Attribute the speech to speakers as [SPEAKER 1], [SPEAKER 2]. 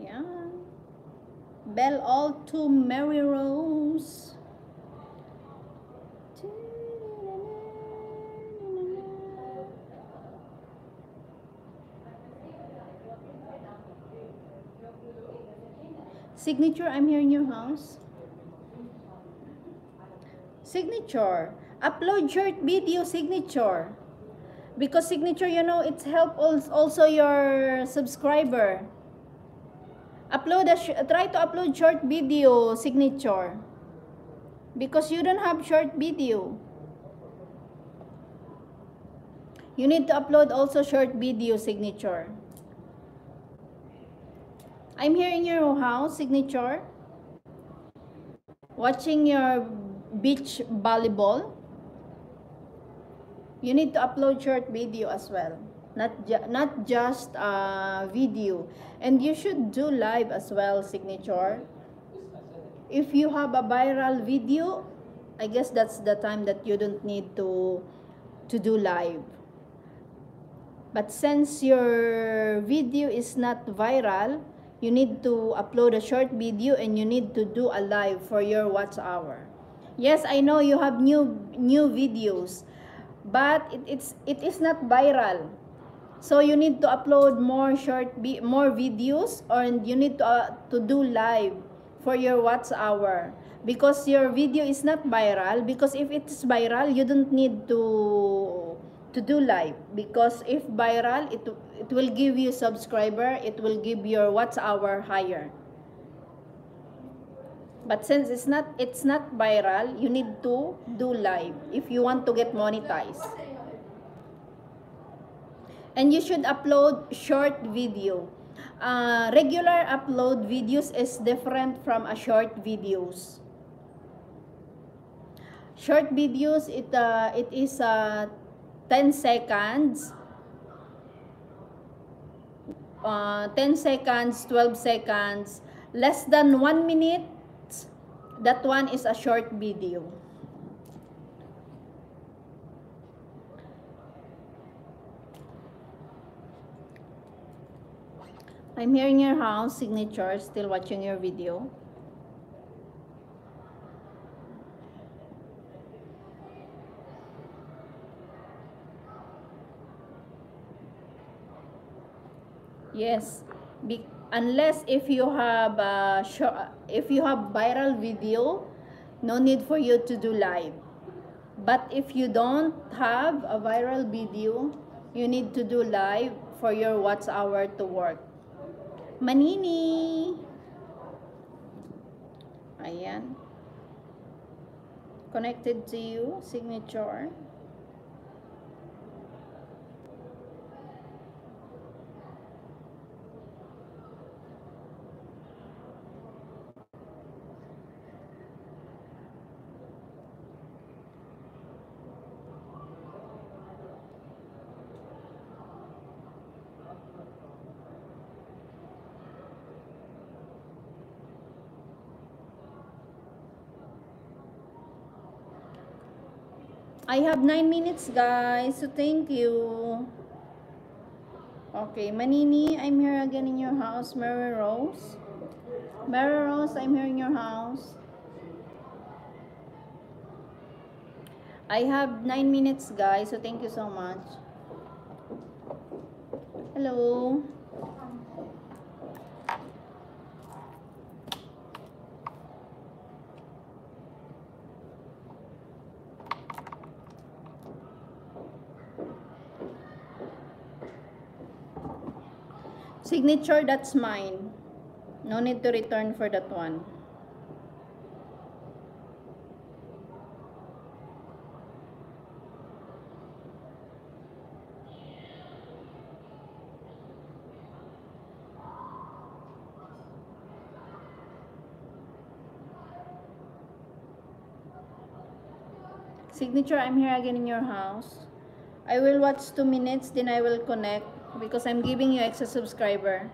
[SPEAKER 1] Ayan. Bell all to Mary Rose. Signature, I'm here in your house. Signature. Upload short video signature. Because signature, you know, it's help also your subscriber. Try to upload short video signature. Because you don't have short video. You need to upload also short video signature. I'm here in your house, signature. Watching your beach volleyball. You need to upload short video as well. Not just video. And you should do live as well, signature. If you have a viral video, I guess that's the time that you don't need to do live. But since your video is not viral, you need to upload a short video and you need to do a live for your watch hour. Yes, I know you have new videos, but it is not viral. So you need to upload more videos, or you need to do live for your watch hour, because your video is not viral. Because if it's viral, you don't need to do live, because if viral, it will give you subscriber, it will give your watch hour higher. But since it's not viral, you need to do live if you want to get monetized. And you should upload short video. Regular upload videos is different from a short videos. Short videos, it is 10 seconds, 10 seconds, 12 seconds, less than 1 minute. That one is a short video. I'm here in your house, signature, still watching your video. Yes, unless if you have viral video, no need for you to do live. But if you don't have a viral video, you need to do live for your watch hour to work. Manini. Ayan. Connected to you, signature. I have 9 minutes, guys, so thank you. Okay, Manini, I'm here again in your house. Mary Rose. Mary Rose, I'm here in your house. I have 9 minutes, guys, so thank you so much. Hello. Signature, that's mine. No need to return for that one. Signature, I'm here again in your house. I will watch 2 minutes, then I will connect because I'm giving you extra subscriber.